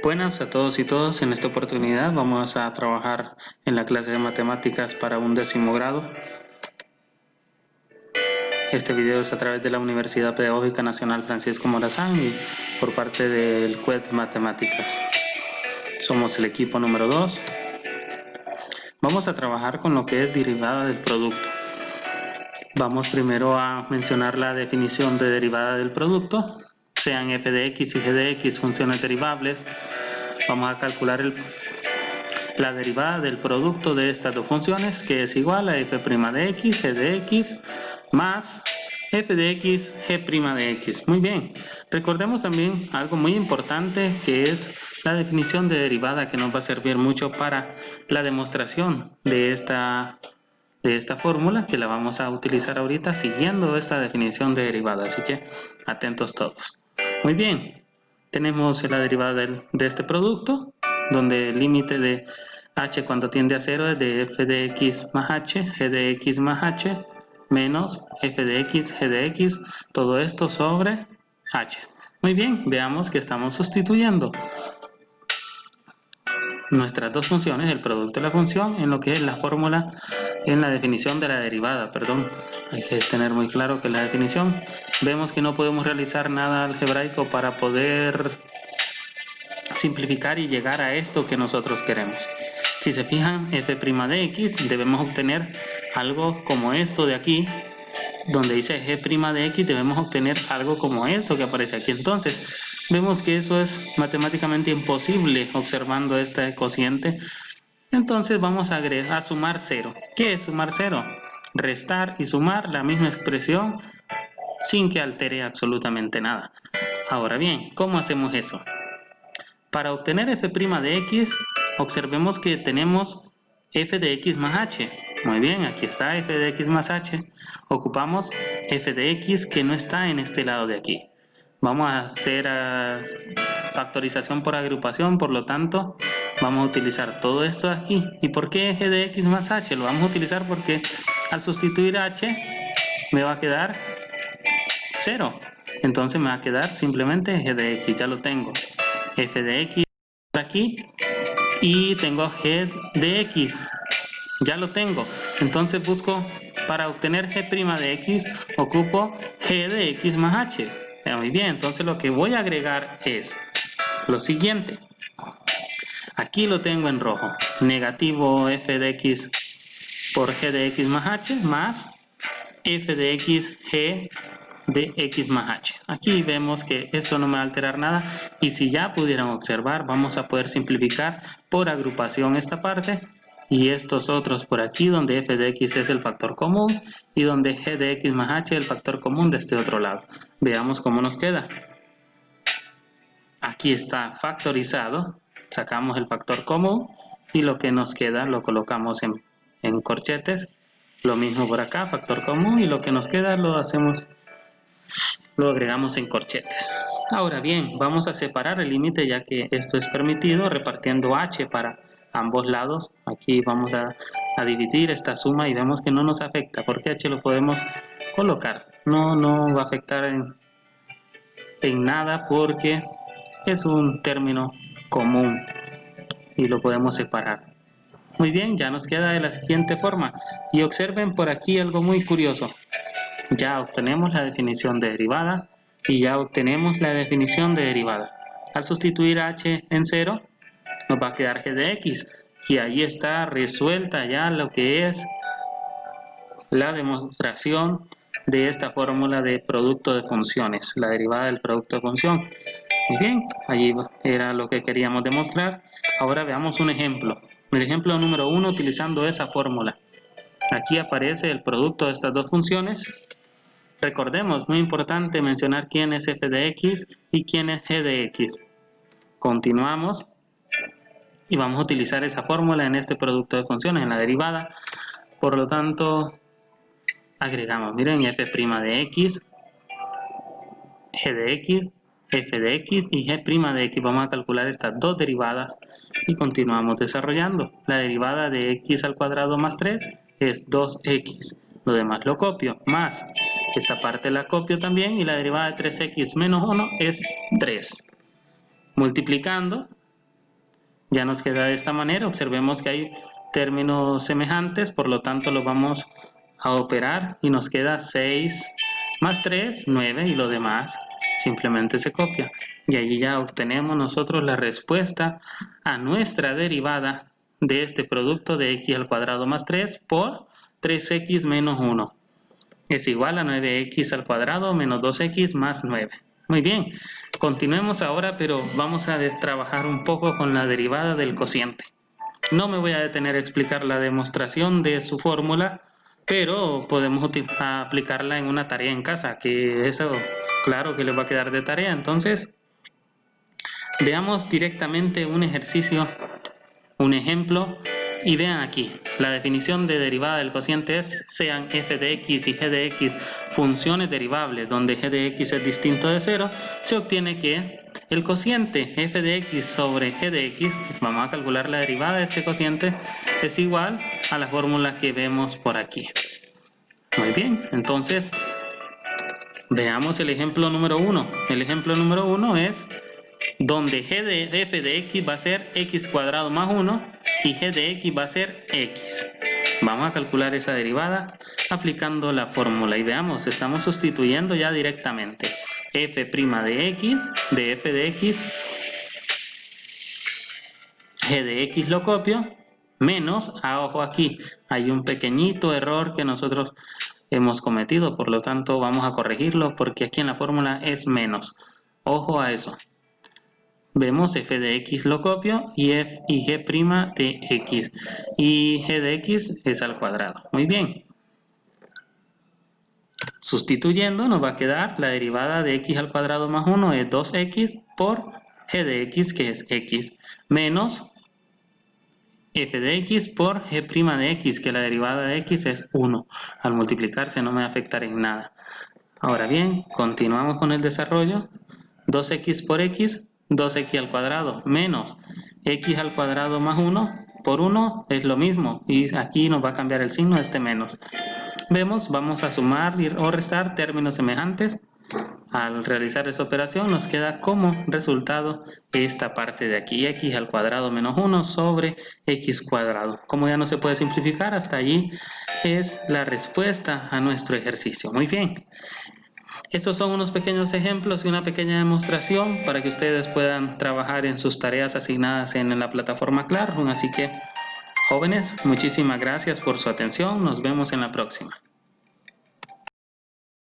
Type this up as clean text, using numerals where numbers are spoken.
Buenas a todos y todas. En esta oportunidad vamos a trabajar en la clase de matemáticas para un 10º grado. Este video es a través de la Universidad Pedagógica Nacional Francisco Morazán y por parte del CUET Matemáticas. Somos el equipo número 2. Vamos a trabajar con lo que es derivada del producto. Vamos primero a mencionar la definición de derivada del producto. Sean f de x y g de x funciones derivables, vamos a calcular la derivada del producto de estas dos funciones, que es igual a f' de x, g de x, más f de x, g' de x. Muy bien, recordemos también algo muy importante, que es la definición de derivada, que nos va a servir mucho para la demostración de esta fórmula, que la vamos a utilizar ahorita siguiendo esta definición de derivada, así que atentos todos. Muy bien, tenemos la derivada de este producto, donde el límite de h cuando tiende a 0 es de f de x más h, g de x más h, menos f de x, g de x, todo esto sobre h. Muy bien, veamos que estamos sustituyendo nuestras dos funciones, el producto de la función, en lo que es la fórmula, en la definición de la derivada, perdón. Hay que tener muy claro que la definición, vemos que no podemos realizar nada algebraico para poder simplificar y llegar a esto que nosotros queremos. Si se fijan, f' de x, debemos obtener algo como esto de aquí, donde dice g' de x, debemos obtener algo como esto que aparece aquí. Entonces, vemos que eso es matemáticamente imposible observando este cociente. Entonces vamos a sumar 0. ¿Qué es sumar 0? Restar y sumar la misma expresión sin que altere absolutamente nada. Ahora bien, ¿cómo hacemos eso? Para obtener f' de x, observemos que tenemos f de x más h. Muy bien, aquí está f de x más h. Ocupamos f de x que no está en este lado de aquí. Vamos a hacer factorización por agrupación, por lo tanto, vamos a utilizar todo esto de aquí. ¿Y por qué f de x más h? Lo vamos a utilizar porque al sustituir h me va a quedar 0. Entonces me va a quedar simplemente g de x, ya lo tengo. F de x por aquí y tengo g de x, ya lo tengo. Entonces busco, para obtener g' de x, ocupo g de x más h. Muy bien, entonces lo que voy a agregar es lo siguiente. Aquí lo tengo en rojo, negativo f de x por g de x más h más f de x g de x más h. Aquí vemos que esto no me va a alterar nada, y si ya pudieran observar, vamos a poder simplificar por agrupación esta parte y estos otros por aquí, donde f de x es el factor común y donde g de x más h es el factor común de este otro lado. Veamos cómo nos queda. Aquí está factorizado, sacamos el factor común y lo que nos queda lo colocamos en corchetes. Lo mismo por acá, factor común, y lo que nos queda lo agregamos en corchetes. Ahora bien, vamos a separar el límite, ya que esto es permitido, repartiendo h para ambos lados. Aquí vamos a dividir esta suma y vemos que no nos afecta, porque h lo podemos colocar. No va a afectar en nada, porque es un término común y lo podemos separar. Muy bien, ya nos queda de la siguiente forma. Y observen por aquí algo muy curioso. Ya obtenemos la definición de derivada y ya obtenemos la definición de derivada. Al sustituir h en 0, nos va a quedar g de x, y ahí está resuelta ya lo que es la demostración de esta fórmula de producto de funciones, la derivada del producto de función. Muy bien, allí era lo que queríamos demostrar. Ahora veamos un ejemplo. El ejemplo número 1, utilizando esa fórmula. Aquí aparece el producto de estas dos funciones. Recordemos, muy importante mencionar quién es f de x y quién es g de x. Continuamos y vamos a utilizar esa fórmula en este producto de funciones, en la derivada. Por lo tanto, agregamos, miren, f' de x, g de x, f de x y g' de x. Vamos a calcular estas dos derivadas y continuamos desarrollando. La derivada de x al cuadrado más 3 es 2x. Lo demás lo copio, más esta parte la copio también, y la derivada de 3x menos 1 es 3. Multiplicando, Ya nos queda de esta manera. Observemos que hay términos semejantes, por lo tanto lo vamos a operar y nos queda 6 más 3, 9 y lo demás simplemente se copia. Y allí ya obtenemos nosotros la respuesta a nuestra derivada de este producto de x al cuadrado más 3 por 3x menos 1. Es igual a 9x al cuadrado menos 2x más 9. Muy bien, continuemos ahora, pero vamos a trabajar un poco con la derivada del cociente. No me voy a detener a explicar la demostración de su fórmula, pero podemos aplicarla en una tarea en casa, que eso, claro que les va a quedar de tarea. Entonces, veamos directamente un ejercicio, un ejemplo, y vean aquí, la definición de derivada del cociente es, sean f de x y g de x funciones derivables, donde g de x es distinto de 0, se obtiene que el cociente f de x sobre g de x, vamos a calcular la derivada de este cociente, es igual a la fórmula que vemos por aquí. Muy bien, entonces veamos el ejemplo número 1. El ejemplo número 1 es donde g de f de x va a ser x cuadrado más 1 y g de x va a ser x. Vamos a calcular esa derivada aplicando la fórmula y veamos, estamos sustituyendo ya directamente f' de x, de f de x, g de x lo copio, menos, ojo aquí, hay un pequeñito error que nosotros hemos cometido, por lo tanto vamos a corregirlo porque aquí en la fórmula es menos. Ojo a eso. Vemos f de x lo copio y f y g' de x. Y g de x es al cuadrado. Muy bien. Sustituyendo nos va a quedar la derivada de x al cuadrado más 1 es 2x por g de x, que es x, menos f de x por g' de x, que la derivada de x es 1. Al multiplicarse no me va a afectar en nada. Ahora bien, continuamos con el desarrollo. 2x por x, 2x al cuadrado, menos x al cuadrado más 1 por 1 es lo mismo. Y aquí nos va a cambiar el signo de este menos. Vemos, vamos a sumar o restar términos semejantes. Al realizar esa operación nos queda como resultado esta parte de aquí, x al cuadrado menos 1 sobre x cuadrado. Como ya no se puede simplificar, hasta allí es la respuesta a nuestro ejercicio. Muy bien. Estos son unos pequeños ejemplos y una pequeña demostración para que ustedes puedan trabajar en sus tareas asignadas en la plataforma Classroom. Así que, jóvenes, muchísimas gracias por su atención. Nos vemos en la próxima.